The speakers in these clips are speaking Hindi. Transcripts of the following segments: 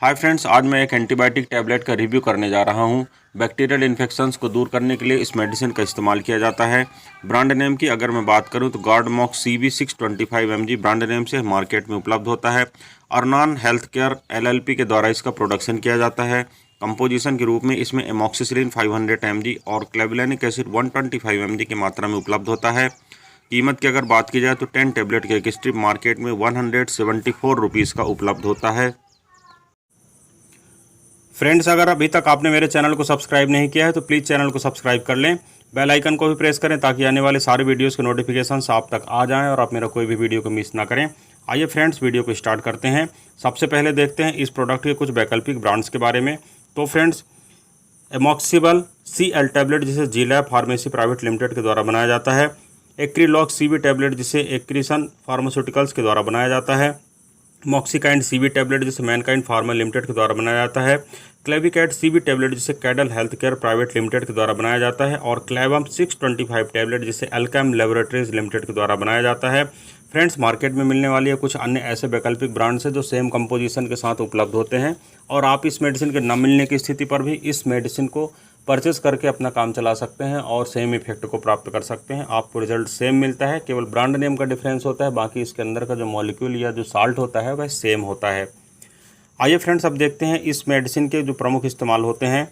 हाय फ्रेंड्स, आज मैं एक एंटीबायोटिक टैबलेट का रिव्यू करने जा रहा हूं। बैक्टीरियल इन्फेक्शंस को दूर करने के लिए इस मेडिसिन का इस्तेमाल किया जाता है। ब्रांड नेम की अगर मैं बात करूं तो गार्डमॉक्स CB 625 mg ब्रांड नेम से मार्केट में उपलब्ध होता है। अर्नान हेल्थ केयर LLP के द्वारा इसका प्रोडक्शन किया जाता है। कंपोजिशन के रूप में इसमें एमॉक्सिसिलिन 500 mg और क्लेवुलानिक एसिड 125 mg की मात्रा में उपलब्ध होता है। कीमत की अगर बात की जाए तो 10 टैबलेट के एक स्ट्रिप मार्केट में 174 रुपीज़ का उपलब्ध होता है। फ्रेंड्स, अगर अभी तक आपने मेरे चैनल को सब्सक्राइब नहीं किया है तो प्लीज़ चैनल को सब्सक्राइब कर लें, बेल आइकन को भी प्रेस करें ताकि आने वाले सारे वीडियोस के नोटिफिकेशंस आप तक आ जाएं और आप मेरा कोई भी वीडियो को मिस ना करें। आइए फ्रेंड्स, वीडियो को स्टार्ट करते हैं। सबसे पहले देखते हैं इस प्रोडक्ट के कुछ वैकल्पिक ब्रांड्स के बारे में। तो फ्रेंड्स, एमॉक्सिबल CL टैबलेट जिसे जीलैब फार्मेसी प्राइवेट लिमिटेड के द्वारा बनाया जाता है। एक्रीलॉक CB टैबलेट जिसे एक्रीसन फार्मास्यूटिकल्स के द्वारा बनाया जाता है। मॉक्सिकाइंड CB टैबलेट जिसे मैनकाइंड फार्मा लिमिटेड के द्वारा बनाया जाता है। क्लेविकैट CB टैबलेट जिसे cattle health care private limited के द्वारा बनाया जाता है। और क्लेवम 625 टैबलेट जिसे अल्केम लेबोरेटरीज लिमिटेड के द्वारा बनाया जाता है। फ्रेंड्स, मार्केट में मिलने वाली है कुछ अन्य ऐसे वैकल्पिक ब्रांड्स हैं जो सेम कंपोजिशन के साथ उपलब्ध होते हैं और आप इस मेडिसिन के न मिलने की स्थिति पर भी इस मेडिसिन को परचेस करके अपना काम चला सकते हैं और सेम इफेक्ट को प्राप्त कर सकते हैं। आपको रिजल्ट सेम मिलता है, केवल ब्रांड नेम का डिफरेंस होता है, बाकी इसके अंदर का जो मॉलिक्यूल या जो साल्ट होता है वह सेम होता है। आइए फ्रेंड्स, अब देखते हैं इस मेडिसिन के जो प्रमुख इस्तेमाल होते हैं।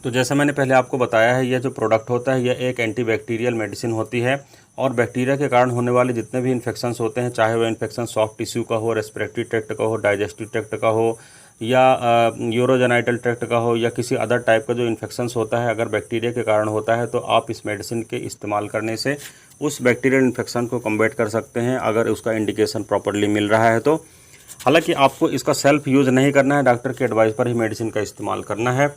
तो जैसा मैंने पहले आपको बताया है, यह जो प्रोडक्ट होता है यह एक एंटीबैक्टीरियल मेडिसिन होती है और बैक्टीरिया के कारण होने वाले जितने भी इन्फेक्शंस होते हैं, चाहे वह इन्फेक्शन सॉफ्ट टिश्यू का हो, रेस्पिरेटरी ट्रैक्ट का हो, डाइजेस्टिव ट्रैक्ट का हो या यूरोजेनाइटल ट्रैक्ट का हो या किसी अदर टाइप का जो इन्फेक्शंस होता है, अगर बैक्टीरिया के कारण होता है तो आप इस मेडिसिन के इस्तेमाल करने से उस बैक्टीरियल इन्फेक्शन को कम्बैट कर सकते हैं अगर उसका इंडिकेशन प्रॉपरली मिल रहा है तो। हालांकि आपको इसका सेल्फ यूज़ नहीं करना है, डॉक्टर के एडवाइस पर ही मेडिसिन का इस्तेमाल करना है।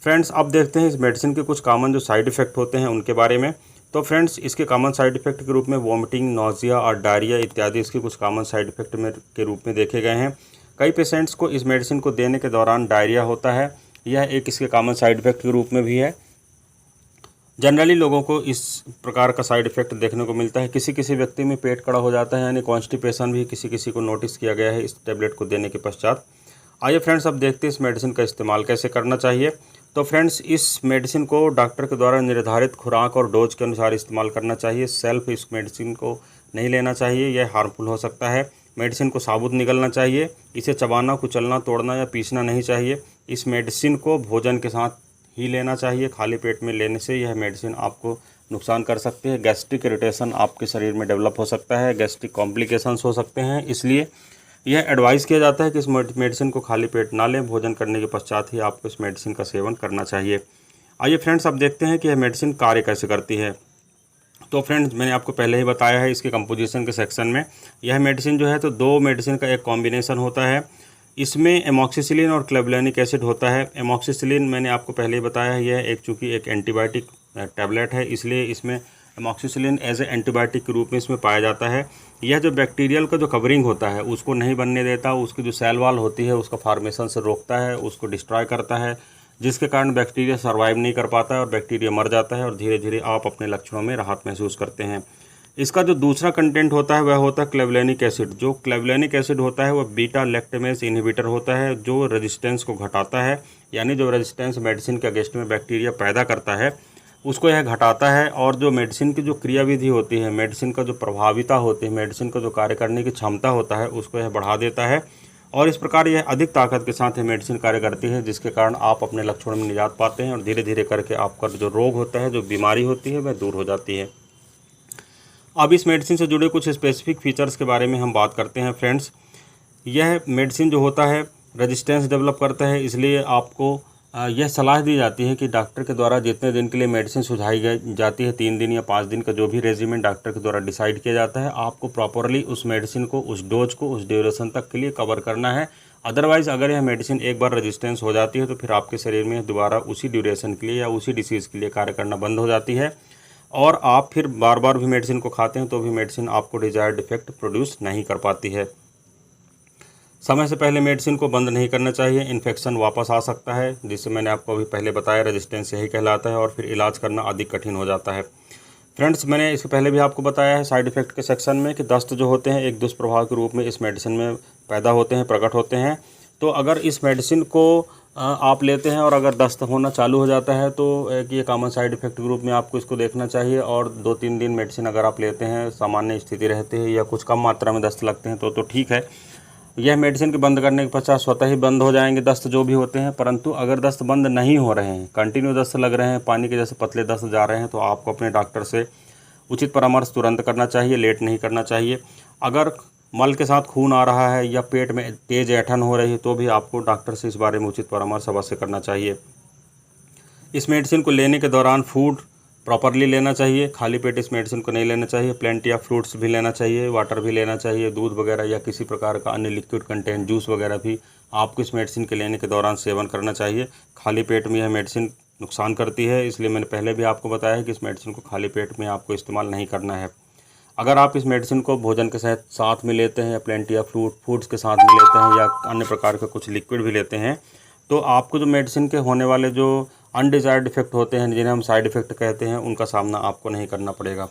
फ्रेंड्स, अब देखते हैं इस मेडिसिन के कुछ कॉमन जो साइड इफ़ेक्ट होते हैं उनके बारे में। तो फ्रेंड्स, इसके कॉमन साइड इफ़ेक्ट के रूप में वॉमिटिंग, नोजिया और डायरिया इत्यादि इसके कुछ कॉमन साइड इफ़ेक्ट के रूप में देखे गए हैं। कई पेशेंट्स को इस मेडिसिन को देने के दौरान डायरिया होता है, यह एक इसके कॉमन साइड इफ़ेक्ट के रूप में भी है। जनरली लोगों को इस प्रकार का साइड इफ़ेक्ट देखने को मिलता है। किसी किसी व्यक्ति में पेट कड़ा हो जाता है, यानी कॉन्स्टिपेशन भी किसी किसी को नोटिस किया गया है इस टैबलेट को देने के पश्चात। आइए फ्रेंड्स, अब देखते हैं इस मेडिसिन का इस्तेमाल कैसे करना चाहिए। तो फ्रेंड्स, इस मेडिसिन को डॉक्टर के द्वारा निर्धारित खुराक और डोज के अनुसार इस्तेमाल करना चाहिए। सेल्फ इस मेडिसिन को नहीं लेना चाहिए, यह हार्मफुल हो सकता है। मेडिसिन को साबुत निगलना चाहिए, इसे चबाना, कुचलना, तोड़ना या पीसना नहीं चाहिए। इस मेडिसिन को भोजन के साथ ही लेना चाहिए। खाली पेट में लेने से यह मेडिसिन आपको नुकसान कर सकती है। गैस्ट्रिक इरिटेशन आपके शरीर में डेवलप हो सकता है, गैस्ट्रिक कॉम्प्लिकेशंस हो सकते हैं, इसलिए यह एडवाइस किया जाता है कि इस मेडिसिन को खाली पेट ना लें, भोजन करने के पश्चात ही आपको इस मेडिसिन का सेवन करना चाहिए। आइए फ्रेंड्स, अब देखते हैं कि यह मेडिसिन कार्य कैसे करती है। तो फ्रेंड्स, मैंने आपको पहले ही बताया है इसके कंपोजिशन के सेक्शन में, यह मेडिसिन जो है तो दो मेडिसिन का एक कॉम्बिनेशन होता है। इसमें एमॉक्सिसिलिन और क्लेवुलानिक एसिड होता है। एमॉक्सिसिलिन मैंने आपको पहले ही बताया है, यह एक चूँकि एक एंटीबायोटिक टैबलेट है, इसलिए इसमें एमॉक्सिसिलिन एज ए एंटीबायोटिक के रूप में इसमें पाया जाता है। यह जो बैक्टीरियल का जो कवरिंग होता है उसको नहीं बनने देता, उसकी जो सेल वॉल होती है उसका फॉर्मेशन से रोकता है, उसको डिस्ट्रॉय करता है, जिसके कारण बैक्टीरिया सर्वाइव नहीं कर पाता है और बैक्टीरिया मर जाता है और धीरे धीरे आप अपने लक्षणों में राहत महसूस करते हैं। इसका जो दूसरा कंटेंट होता है वह होता है क्लेवुलानिक एसिड। जो क्लेवुलानिक एसिड होता है वह बीटा लैक्टेमेज इनहिबिटर होता है, जो रेजिस्टेंस को घटाता है, यानी जो रेजिस्टेंस मेडिसिन के अगेंस्ट में बैक्टीरिया पैदा करता है उसको यह घटाता है। और जो मेडिसिन की जो क्रियाविधि होती है, मेडिसिन का जो प्रभाविता होती है, मेडिसिन का जो कार्य करने की क्षमता होता है उसको यह बढ़ा देता है और इस प्रकार यह अधिक ताकत के साथ यह मेडिसिन कार्य करती है, जिसके कारण आप अपने लक्षणों में निजात पाते हैं और धीरे धीरे करके आपका जो रोग होता है, जो बीमारी होती है, वह दूर हो जाती है। अब इस मेडिसिन से जुड़े कुछ स्पेसिफिक फीचर्स के बारे में हम बात करते हैं। फ्रेंड्स, यह मेडिसिन जो होता है रेजिस्टेंस डेवलप करता है, इसलिए आपको यह सलाह दी जाती है कि डॉक्टर के द्वारा जितने दिन के लिए मेडिसिन सुझाई जाती है, 3 दिन या 5 दिन का जो भी रेजिमेंट डॉक्टर के द्वारा डिसाइड किया जाता है, आपको प्रॉपरली उस मेडिसिन को, उस डोज को, उस ड्यूरेशन तक के लिए कवर करना है। अदरवाइज़ अगर यह मेडिसिन एक बार रेजिस्टेंस हो जाती है तो फिर आपके शरीर में दोबारा उसी ड्यूरेशन के लिए या उसी डिसीज़ के लिए कार्य करना बंद हो जाती है और आप फिर बार बार भी मेडिसिन को खाते हैं तो भी मेडिसिन आपको डिजायर्ड इफेक्ट प्रोड्यूस नहीं कर पाती है। समय से पहले मेडिसिन को बंद नहीं करना चाहिए, इन्फेक्शन वापस आ सकता है, जिससे मैंने आपको अभी पहले बताया रेजिस्टेंस यही कहलाता है और फिर इलाज करना अधिक कठिन हो जाता है। फ्रेंड्स, मैंने इससे पहले भी आपको बताया है साइड इफ़ेक्ट के सेक्शन में कि दस्त जो होते हैं एक दुष्प्रभाव के रूप में इस मेडिसिन में पैदा होते हैं, प्रकट होते हैं। तो अगर इस मेडिसिन को आप लेते हैं और अगर दस्त होना चालू हो जाता है तो एक ये कॉमन साइड इफ़ेक्ट ग्रुप में आपको इसको देखना चाहिए। और 2-3 दिन मेडिसिन अगर आप लेते हैं, सामान्य स्थिति रहती है या कुछ कम मात्रा में दस्त लगते हैं तो ठीक है। यह मेडिसिन के बंद करने के पश्चात स्वतः ही बंद हो जाएंगे दस्त जो भी होते हैं। परंतु अगर दस्त बंद नहीं हो रहे हैं, कंटिन्यू दस्त लग रहे हैं, पानी के जैसे पतले दस्त जा रहे हैं, तो आपको अपने डॉक्टर से उचित परामर्श तुरंत करना चाहिए, लेट नहीं करना चाहिए। अगर मल के साथ खून आ रहा है या पेट में तेज ऐंठन हो रही है तो भी आपको डॉक्टर से इस बारे में उचित परामर्श अवश्य करना चाहिए। इस मेडिसिन को लेने के दौरान फूड प्रॉपरली लेना चाहिए, खाली पेट इस मेडिसिन को नहीं लेना चाहिए। प्लेंटी ऑफ फ्रूट्स भी लेना चाहिए, वाटर भी लेना चाहिए, दूध वगैरह या किसी प्रकार का अन्य लिक्विड कंटेंट जूस वगैरह भी आपको इस मेडिसिन के लेने के दौरान सेवन करना चाहिए। खाली पेट में यह मेडिसिन नुकसान करती है, इसलिए मैंने पहले भी आपको बताया है कि इस मेडिसिन को खाली पेट में आपको इस्तेमाल नहीं करना है। अगर आप इस मेडिसिन को भोजन के साथ में लेते हैं या प्लेंटी ऑफ फूड्स के साथ में लेते हैं या अन्य प्रकार का कुछ लिक्विड भी लेते हैं, तो आपको जो मेडिसिन के होने वाले जो अनडिज़ायर्ड इफेक्ट होते हैं, जिन्हें हम साइड इफ़ेक्ट कहते हैं, उनका सामना आपको नहीं करना पड़ेगा।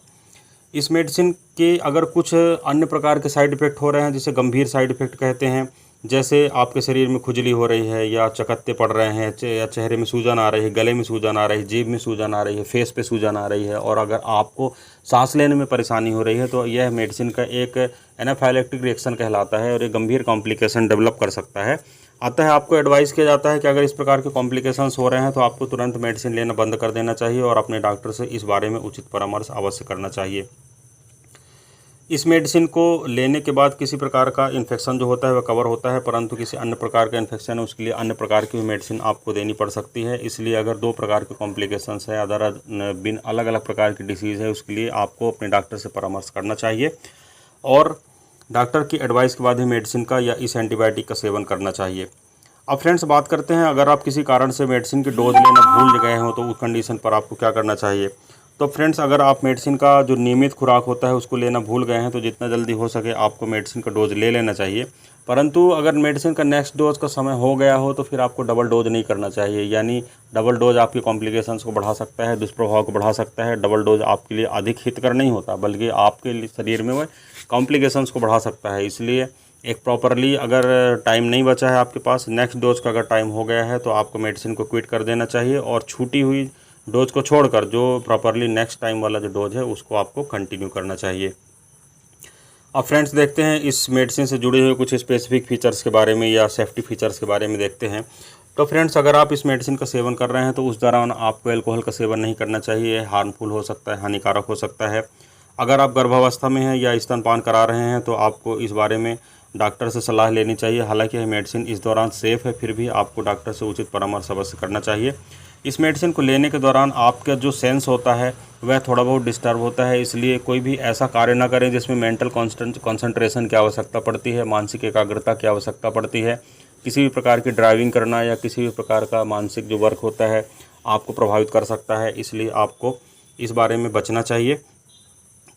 इस मेडिसिन के अगर कुछ अन्य प्रकार के साइड इफ़ेक्ट हो रहे हैं, जिसे गंभीर साइड इफ़ेक्ट कहते हैं, जैसे आपके शरीर में खुजली हो रही है या चकत्ते पड़ रहे हैं या चेहरे में सूजन आ रही है, गले में सूजन आ रही है, जीभ में सूजन आ रही है, फेस पे सूजन आ रही है, और अगर आपको सांस लेने में परेशानी हो रही है, तो यह मेडिसिन का एक एनाफाइलेक्टिक रिएक्शन कहलाता है और एक गंभीर कॉम्प्लिकेशन डेवलप कर सकता है। अतः आपको एडवाइस किया जाता है कि अगर इस प्रकार के कॉम्प्लिकेशंस हो रहे हैं तो आपको तुरंत मेडिसिन लेना बंद कर देना चाहिए और अपने डॉक्टर से इस बारे में उचित परामर्श अवश्य करना चाहिए। इस मेडिसिन को लेने के बाद किसी प्रकार का इन्फेक्शन जो होता है वह कवर होता है, परंतु किसी अन्य प्रकार का इन्फेक्शन है उसके लिए अन्य प्रकार की मेडिसिन आपको देनी पड़ सकती है। इसलिए अगर 2 प्रकार के कॉम्प्लिकेशंस है, अदर अलग अलग प्रकार की डिसीज़ है, उसके लिए आपको अपने डॉक्टर से परामर्श करना चाहिए और डॉक्टर की एडवाइस के बाद ही मेडिसिन का या इस एंटीबायोटिक का सेवन करना चाहिए। अब फ्रेंड्स बात करते हैं, अगर आप किसी कारण से मेडिसिन की डोज लेना भूल गए हो तो उस कंडीशन पर आपको क्या करना चाहिए। तो फ्रेंड्स अगर आप मेडिसिन का जो नियमित खुराक होता है उसको लेना भूल गए हैं तो जितना जल्दी हो सके आपको मेडिसिन का डोज ले लेना चाहिए। परंतु अगर मेडिसिन का नेक्स्ट डोज का समय हो गया हो तो फिर आपको डबल डोज नहीं करना चाहिए, यानी डबल डोज आपकी कॉम्प्लिकेशंस को बढ़ा सकता है, दुष्प्रभाव को बढ़ा सकता है। डबल डोज आपके लिए अधिक हितकर नहीं होता, बल्कि आपके शरीर में वह कॉम्प्लिकेशंस को बढ़ा सकता है। इसलिए एक प्रॉपरली अगर टाइम नहीं बचा है आपके पास, नेक्स्ट डोज का अगर टाइम हो गया है तो आपको मेडिसिन को क्विट कर देना चाहिए और छूटी हुई डोज को छोड़कर जो प्रॉपरली नेक्स्ट टाइम वाला जो डोज है उसको आपको कंटिन्यू करना चाहिए। अब फ्रेंड्स देखते हैं इस मेडिसिन से जुड़े हुए कुछ स्पेसिफिक फीचर्स के बारे में या सेफ्टी फीचर्स के बारे में देखते हैं। तो फ्रेंड्स अगर आप इस मेडिसिन का सेवन कर रहे हैं तो उस दौरान आपको अल्कोहल का सेवन नहीं करना चाहिए, हार्मफुल हो सकता है, हानिकारक हो सकता है। अगर आप गर्भावस्था में हैं या स्तनपान करा रहे हैं तो आपको इस बारे में डॉक्टर से सलाह लेनी चाहिए। हालांकि यह मेडिसिन इस दौरान सेफ़ है, फिर भी आपको डॉक्टर से उचित परामर्श अवश्य करना चाहिए। इस मेडिसिन को लेने के दौरान आपका जो सेंस होता है वह थोड़ा बहुत डिस्टर्ब होता है, इसलिए कोई भी ऐसा कार्य ना करें जिसमें मेंटल कंसंट्रेशन की आवश्यकता पड़ती है, मानसिक एकाग्रता की आवश्यकता पड़ती है। किसी भी प्रकार की ड्राइविंग करना या किसी भी प्रकार का मानसिक जो वर्क होता है आपको प्रभावित कर सकता है, इसलिए आपको इस बारे में बचना चाहिए।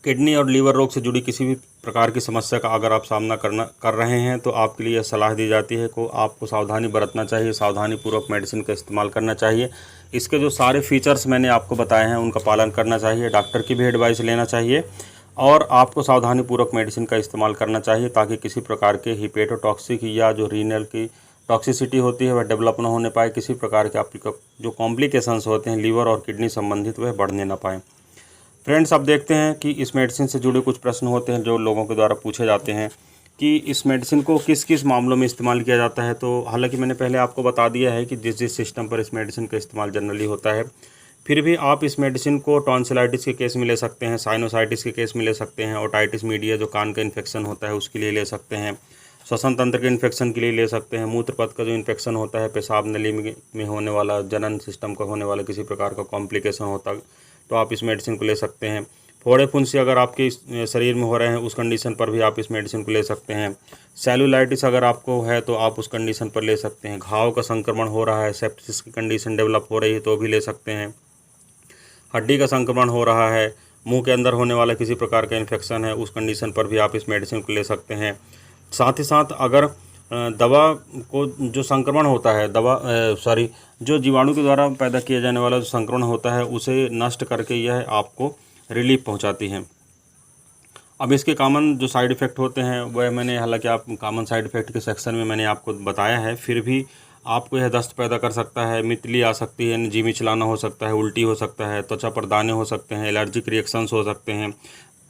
किडनी और लीवर रोग से जुड़ी किसी भी प्रकार की समस्या का अगर आप सामना कर रहे हैं तो आपके लिए सलाह दी जाती है को आपको सावधानी बरतना चाहिए, सावधानी पूर्वक मेडिसिन का इस्तेमाल करना चाहिए। इसके जो सारे फीचर्स मैंने आपको बताए हैं उनका पालन करना चाहिए, डॉक्टर की भी एडवाइस लेना चाहिए और आपको सावधानी पूर्वक मेडिसिन का इस्तेमाल करना चाहिए ताकि किसी प्रकार के हिपेटोटॉक्सिक या जो रीनल की टॉक्सिसिटी होती है वह डेवलप ना होने पाए, किसी प्रकार के आपके जो कॉम्प्लिकेशंस होते हैं लीवर और किडनी संबंधित वह बढ़ने ना पाएँ। फ्रेंड्स अब देखते हैं कि इस मेडिसिन से जुड़े कुछ प्रश्न होते हैं जो लोगों के द्वारा पूछे जाते हैं कि इस मेडिसिन को किस किस मामलों में इस्तेमाल किया जाता है। तो हालांकि मैंने पहले आपको बता दिया है कि जिस जिस सिस्टम पर इस मेडिसिन का इस्तेमाल जनरली होता है, फिर भी आप इस मेडिसिन को टॉन्सिलाइटिस के केस में ले सकते हैं, साइनोसाइटिस के केस में ले सकते हैं, ओटाइटिस मीडिया जो कान का इन्फेक्शन होता है उसके लिए ले सकते हैं, श्वसन तंत्र के इन्फेक्शन के लिए ले सकते हैं, मूत्रपथ का जो इन्फेक्शन होता है, पेशाब नली में होने वाला, जनन सिस्टम का होने वाला किसी प्रकार का कॉम्प्लिकेशन होता है तो आप इस मेडिसिन को ले सकते हैं। फोड़े फुंसी अगर आपके शरीर में हो रहे हैं उस कंडीशन पर भी आप इस मेडिसिन को ले सकते हैं। सेलुलाइटिस अगर आपको है तो आप उस कंडीशन पर ले सकते हैं। घाव का संक्रमण हो रहा है, सेप्सिस की कंडीशन डेवलप हो रही है तो भी ले सकते हैं। हड्डी का संक्रमण हो रहा है, मुंह के अंदर होने वाला किसी प्रकार का इन्फेक्शन है, उस कंडीशन पर भी आप इस मेडिसिन को ले सकते हैं। साथ ही साथ अगर दवा को जो संक्रमण होता है जो जीवाणु के द्वारा पैदा किया जाने वाला जो संक्रमण होता है उसे नष्ट करके यह आपको रिलीफ पहुंचाती है। अब इसके कॉमन जो साइड इफ़ेक्ट होते हैं वह मैंने, हालांकि आप कॉमन साइड इफ़ेक्ट के सेक्शन में मैंने आपको बताया है, फिर भी आपको यह दस्त पैदा कर सकता है, मितली आ सकती है, जी मिचलाना हो सकता है, उल्टी हो सकता है, त्वचा पर दाने हो सकते हैं, एलर्जिक रिएक्शंस हो सकते हैं।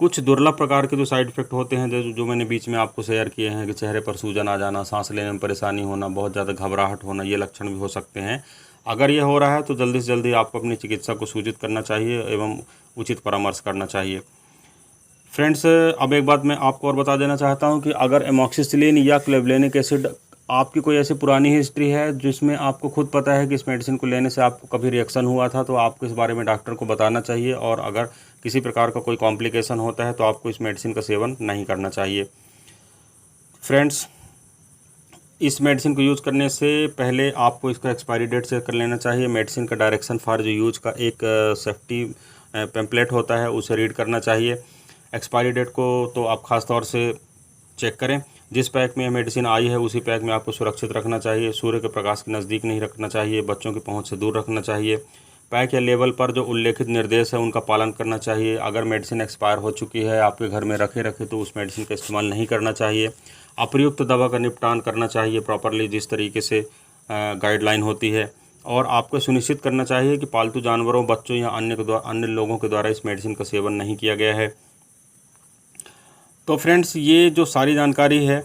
कुछ दुर्लभ प्रकार के जो साइड इफ़ेक्ट होते हैं जो मैंने बीच में आपको शेयर किए हैं कि चेहरे पर सूजन आ जाना, सांस लेने में परेशानी होना, बहुत ज़्यादा घबराहट होना, ये लक्षण भी हो सकते हैं। अगर ये हो रहा है तो जल्दी से जल्दी आपको अपने चिकित्सक को सूचित करना चाहिए एवं उचित परामर्श करना चाहिए। फ्रेंड्स, अब एक बात मैं आपको और बता देना चाहता हूं कि अगर एमॉक्सिसिलिन या क्लेवलेनिक एसिड आपकी कोई ऐसी पुरानी हिस्ट्री है जिसमें आपको खुद पता है कि इस मेडिसिन को लेने से आपको कभी रिएक्शन हुआ था, तो आपको इस बारे में डॉक्टर को बताना चाहिए, और अगर किसी प्रकार का कोई कॉम्प्लिकेशन होता है तो आपको इस मेडिसिन का सेवन नहीं करना चाहिए। फ्रेंड्स, इस मेडिसिन को यूज़ करने से पहले आपको इसका एक्सपायरी डेट चेक कर लेना चाहिए। मेडिसिन का डायरेक्शन फॉर जो यूज का एक सेफ्टी पैम्पलेट होता है, उसे रीड करना चाहिए। एक्सपायरी डेट को तो आप ख़ास तौर से चेक करें। जिस पैक में यह मेडिसिन आई है उसी पैक में आपको सुरक्षित रखना चाहिए। सूर्य के प्रकाश के नज़दीक नहीं रखना चाहिए, बच्चों की पहुंच से दूर रखना चाहिए। पैक या लेबल पर जो उल्लेखित निर्देश है उनका पालन करना चाहिए। अगर मेडिसिन एक्सपायर हो चुकी है, आपके घर में रखे तो उस मेडिसिन का इस्तेमाल नहीं करना चाहिए। अप्रयुक्त दवा का निपटान करना चाहिए प्रॉपरली, जिस तरीके से गाइडलाइन होती है। और आपको सुनिश्चित करना चाहिए कि पालतू जानवरों, बच्चों या अन्य लोगों के द्वारा इस मेडिसिन का सेवन नहीं किया गया है। तो फ्रेंड्स, ये जो सारी जानकारी है,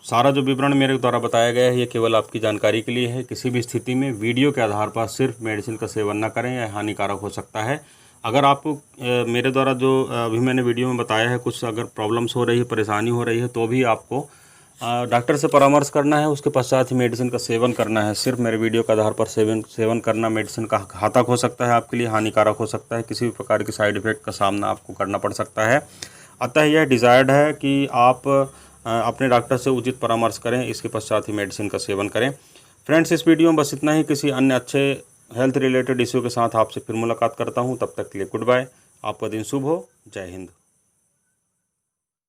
सारा जो विवरण मेरे द्वारा बताया गया है, ये केवल आपकी जानकारी के लिए है। किसी भी स्थिति में वीडियो के आधार पर सिर्फ मेडिसिन का सेवन न करें, यह हानिकारक हो सकता है। अगर आपको मेरे द्वारा जो अभी मैंने वीडियो में बताया है, कुछ अगर प्रॉब्लम्स हो रही है, परेशानी हो रही है, तो भी आपको डॉक्टर से परामर्श करना है, उसके पश्चात ही मेडिसिन का सेवन करना है। सिर्फ मेरे वीडियो के आधार पर सेवन करना मेडिसिन का घातक हो सकता है, आपके लिए हानिकारक हो सकता है, किसी भी प्रकार की साइड इफ़ेक्ट का सामना आपको करना पड़ सकता है। अतः यह डिज़ायर्ड है कि आप अपने डॉक्टर से उचित परामर्श करें, इसके पश्चात ही मेडिसिन का सेवन करें। फ्रेंड्स, इस वीडियो में बस इतना ही। किसी अन्य अच्छे हेल्थ रिलेटेड इश्यू के साथ आपसे फिर मुलाकात करता हूँ। तब तक के लिए गुड बाय। आपका दिन शुभ हो। जय हिंद।